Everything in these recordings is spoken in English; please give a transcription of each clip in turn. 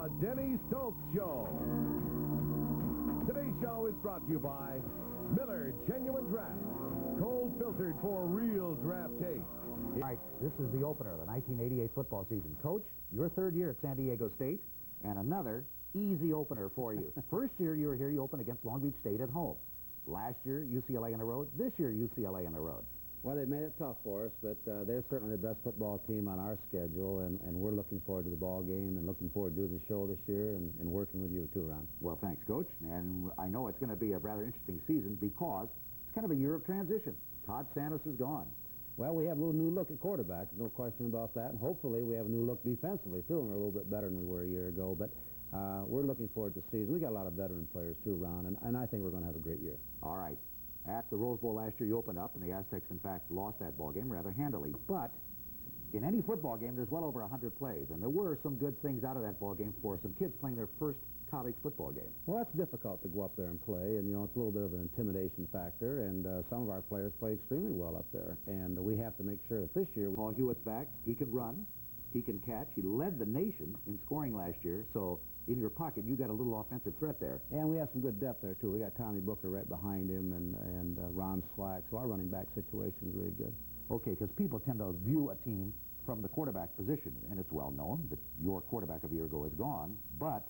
The Denny Stolz Show. Today's show is brought to you by Miller Genuine Draft. Cold filtered for real draft taste. All right, this is the opener of the 1988 football season. Coach, your third year at San Diego State, and another easy opener for you. First year you were here, you opened against Long Beach State at home. Last year, UCLA on the road. This year, UCLA on the road. Well, they've made it tough for us, but they're certainly the best football team on our schedule, and we're looking forward to the ball game and looking forward to doing the show this year and working with you, too, Ron. Well, thanks, Coach. And I know it's going to be a rather interesting season because it's kind of a year of transition. Todd Santos is gone. Well, we have a little new look at quarterback, no question about that, and hopefully we have a new look defensively, too, and we're a little bit better than we were a year ago, but we're looking forward to the season. We got a lot of veteran players, too, Ron, and I think we're going to have a great year. All right. At the Rose Bowl last year, you opened up, and the Aztecs, in fact, lost that ball game rather handily. But in any football game, there's well over 100 plays, and there were some good things out of that ball game for some kids playing their first college football game. Well, that's difficult to go up there and play, and, you know, it's a little bit of an intimidation factor, and some of our players play extremely well up there, and we have to make sure that this year... Paul Hewitt's back. He can run. He can catch. He led the nation in scoring last year, so in your pocket, you got a little offensive threat there. And we have some good depth there, too. We got Tommy Booker right behind him and Ron Slack, so our running back situation is really good. Okay, because people tend to view a team from the quarterback position, and it's well known that your quarterback of a year ago is gone, but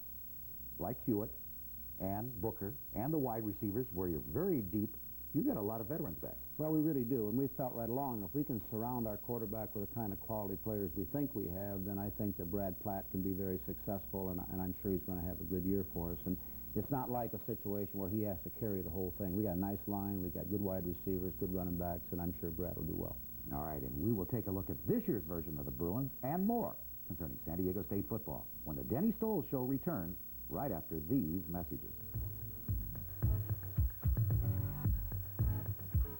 like Hewitt and Booker and the wide receivers, where you're very deep, you got a lot of veterans back. Well, we really do, and we've felt right along, if we can surround our quarterback with the kind of quality players we think we have, then I think that Brad Platt can be very successful, and I'm sure he's going to have a good year for us. And it's not like a situation where he has to carry the whole thing. We got a nice line, we got good wide receivers, good running backs, and I'm sure Brad will do well. All right, and we will take a look at this year's version of the Bruins and more concerning San Diego State football when the Denny Stolz Show returns right after these messages.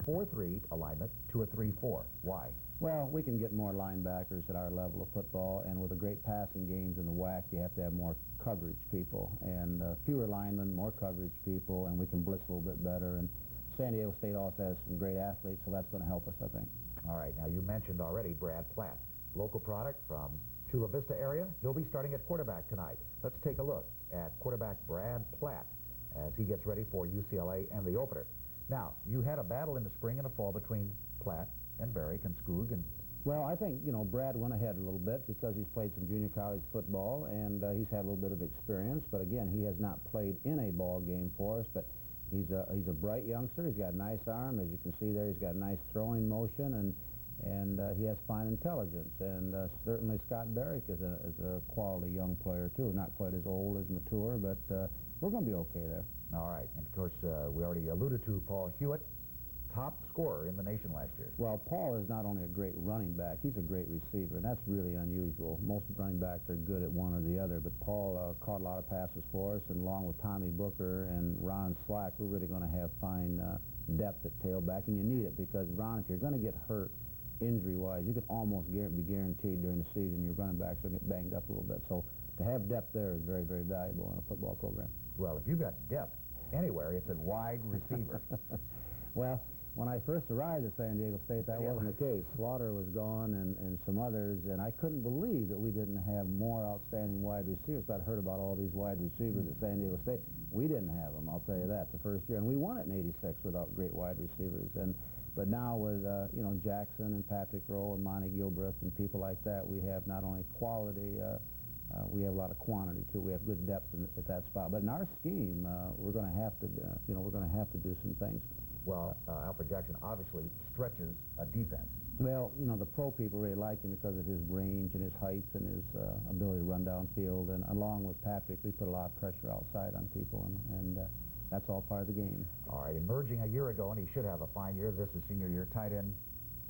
4-3 alignment to a 3-4. Why? Well, we can get more linebackers at our level of football, and with the great passing games in the WAC, you have to have more coverage people, and fewer linemen, more coverage people, and we can blitz a little bit better. And San Diego State also has some great athletes, so that's going to help us, I think. All right, now you mentioned already Brad Platt, local product from Chula Vista area. He'll be starting at quarterback tonight. Let's take a look at quarterback Brad Platt as he gets ready for UCLA and the opener. Now, you had a battle in the spring and the fall between Platt and Barrick and Skoog. And well, I think, you know, Brad went ahead a little bit because he's played some junior college football, and he's had a little bit of experience. But again, he has not played in a ball game for us, but he's a bright youngster. He's got a nice arm. As you can see there, he's got a nice throwing motion, and he has fine intelligence. And certainly Scott Barrick is a quality young player, too. Not quite as old, as mature, but we're going to be okay there. All right, and of course, we already alluded to Paul Hewitt, top scorer in the nation last year. Well, Paul is not only a great running back, he's a great receiver, and that's really unusual. Most running backs are good at one or the other, but Paul caught a lot of passes for us, and along with Tommy Booker and Ron Slack, we're really going to have fine depth at tailback, and you need it because, Ron, if you're going to get hurt injury-wise, you can almost be guaranteed during the season your running backs will get banged up a little bit. So to have depth there is very, very valuable in a football program. Well, if you've got depth anywhere, it's a wide receiver. Well, when I first arrived at San Diego State, that wasn't the case. Slaughter was gone and some others, and I couldn't believe that we didn't have more outstanding wide receivers. I'd heard about all these wide receivers at San Diego State. We didn't have them, I'll tell you that, the first year. And we won it in '86 without great wide receivers. But now with, you know, Jackson and Patrick Rowe and Monty Gilbreth and people like that, we have not only quality, we have a lot of quantity, too. We have good depth at that spot. But in our scheme, we're going to have to, you know, we're going to have to do some things. Well, Alfred Jackson obviously stretches a defense. Well, you know, the pro people really like him because of his range and his height and his ability to run downfield. And along with Patrick, we put a lot of pressure outside on people, and that's all part of the game. All right, emerging a year ago, and he should have a fine year. This is senior year tight end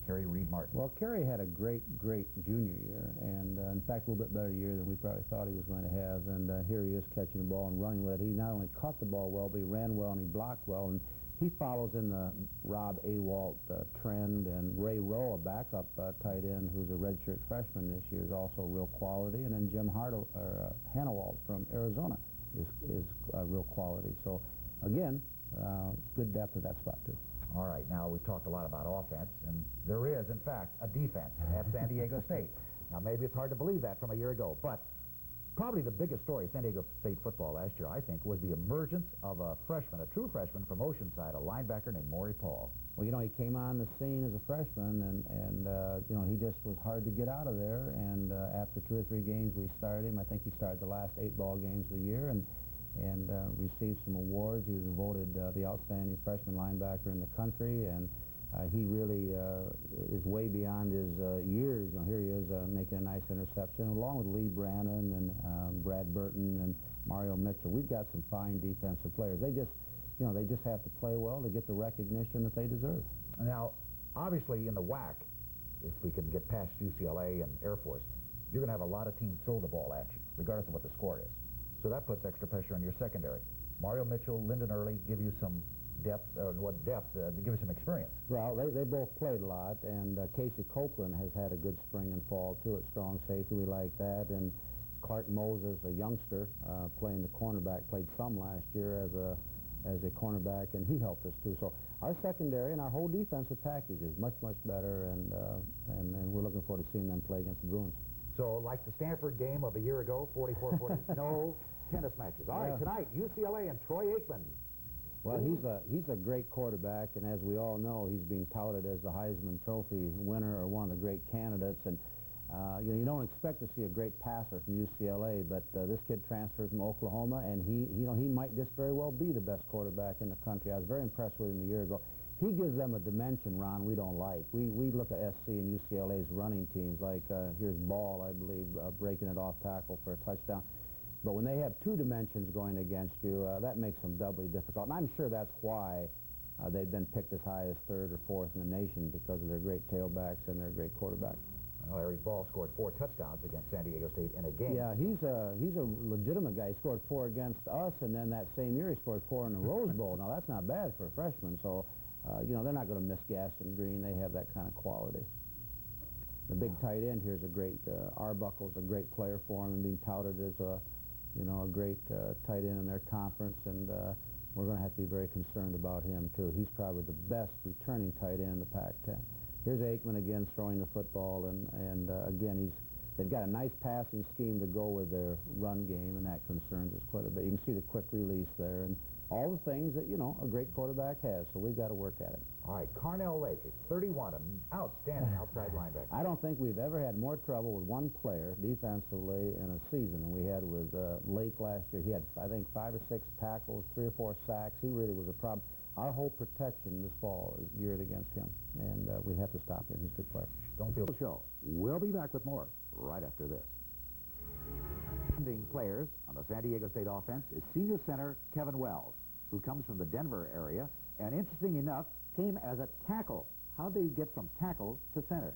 Kerry Reed-Martin. Well, Kerry had a great junior year, and in fact, a little bit better year than we probably thought he was going to have. And here he is catching the ball and running with it. He not only caught the ball well, but he ran well and he blocked well. And he follows in the Rob Awalt trend, and Ray Rowe, a backup tight end who's a redshirt freshman this year, is also real quality. And then Jim Hannawalt from Arizona is real quality. So, again, good depth at that spot, too. All right, now we've talked a lot about offense, and there is, in fact, a defense at San Diego State. Now, maybe it's hard to believe that from a year ago, but Probably the biggest story of San Diego State football last year, I think, was the emergence of a freshman, a true freshman from Oceanside, a linebacker named Maury Paul. Well, you know, he came on the scene as a freshman, and you know, he just was hard to get out of there. And after 2 or 3 games, we started him. I think he started the last 8 ball games of the year, and received some awards. He was voted the outstanding freshman linebacker in the country, and he really is way beyond his years. You know, here he is making a nice interception, along with Lee Brannon and Brad Burton and Mario Mitchell. We've got some fine defensive players. They just, you know, they just have to play well to get the recognition that they deserve. Now, obviously, in the WAC, if we can get past UCLA and Air Force, you're going to have a lot of teams throw the ball at you, regardless of what the score is. So that puts extra pressure on your secondary. Mario Mitchell, Lyndon Early give you some depth, to give you some experience. Well, they both played a lot, and Casey Copeland has had a good spring and fall, too, at strong safety. We like that. And Clark Moses, a youngster, playing the cornerback, played some last year as a cornerback, and he helped us, too. So our secondary and our whole defensive package is much, much better, and we're looking forward to seeing them play against the Bruins. So, like the Stanford game of a year ago, 44-40, no tennis matches. All right, tonight, UCLA and Troy Aikman. Well, he's a great quarterback, and as we all know, he's being touted as the Heisman Trophy winner or one of the great candidates. And you know, you don't expect to see a great passer from UCLA, but this kid transferred from Oklahoma, and he might just very well be the best quarterback in the country. I was very impressed with him a year ago. He gives them a dimension, Ron, we don't like. We look at SC and UCLA's running teams, like here's Ball, I believe, breaking it off tackle for a touchdown. But when they have 2 dimensions going against you, that makes them doubly difficult. And I'm sure that's why they've been picked as high as 3rd or 4th in the nation, because of their great tailbacks and their great quarterback. Well, Larry Ball scored 4 touchdowns against San Diego State in a game. Yeah, he's a legitimate guy. He scored 4 against us, and then that same year he scored 4 in the Rose Bowl. Now, that's not bad for a freshman. So, you know, they're not going to miss Gaston Green. They have that kind of quality. The big tight end here is a great, Arbuckle's a great player for him, and being touted as a great tight end in their conference, and we're going to have to be very concerned about him, too. He's probably the best returning tight end in the Pac-10. Here's Aikman again throwing the football, and again, they've got a nice passing scheme to go with their run game, and that concerns us quite a bit. You can see the quick release there, and all the things that, you know, a great quarterback has, so we've got to work at it. All right, Carnell Lake is 31, an outstanding outside linebacker. I don't think we've ever had more trouble with one player defensively in a season than we had with Lake last year. He had, I think, 5 or 6 tackles, 3 or 4 sacks. He really was a problem. Our whole protection this fall is geared against him, and we have to stop him. He's a good player. Don't feel the show. We'll be back with more right after this. Ending players on the San Diego State offense is senior center Kevin Wells, who comes from the Denver area, and interesting enough, came as a tackle. How'd they get from tackle to center?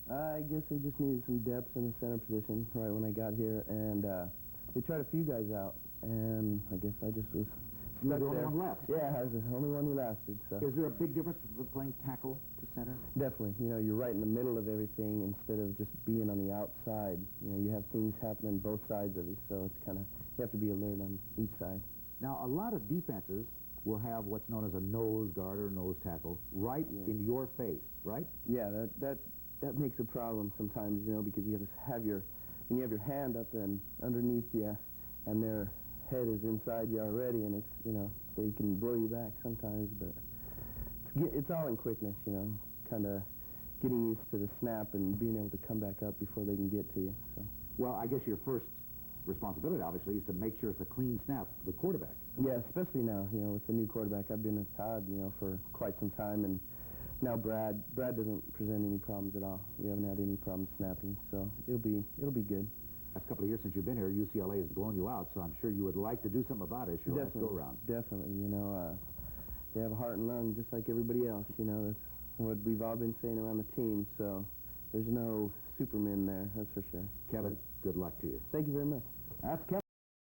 I guess they just needed some depth in the center position right when I got here, and they tried a few guys out, and I guess I just was You were the only there. one left. Yeah, I was the only one who lasted. So Is there a big difference with playing tackle to center? definitely, you know, you're right in the middle of everything instead of just being on the outside. You know, you have things happening both sides of you, so it's kind of, you have to be alert on each side. Now, a lot of defenses will have what's known as a nose guard or nose tackle right in your face, right? Yeah, that makes a problem sometimes, you know, because you have to have when you have your hand up and underneath you, and their head is inside you already, and it's, you know, they can blow you back sometimes, but it's all in quickness, you know, kind of getting used to the snap and being able to come back up before they can get to you. So. Well, I guess your first responsibility, obviously, is to make sure it's a clean snap for the quarterback. Yeah, especially now, you know, with the new quarterback. I've been with Todd, you know, for quite some time, and now Brad doesn't present any problems at all. We haven't had any problems snapping, so it'll be good. Last couple of years since you've been here, UCLA has blown you out, so I'm sure you would like to do something about it your last go-around. Definitely, you know, they have a heart and lung just like everybody else, you know. That's what we've all been saying around the team, so there's no Superman there, that's for sure. Kevin, good luck to you. Thank you very much. That's Kevin.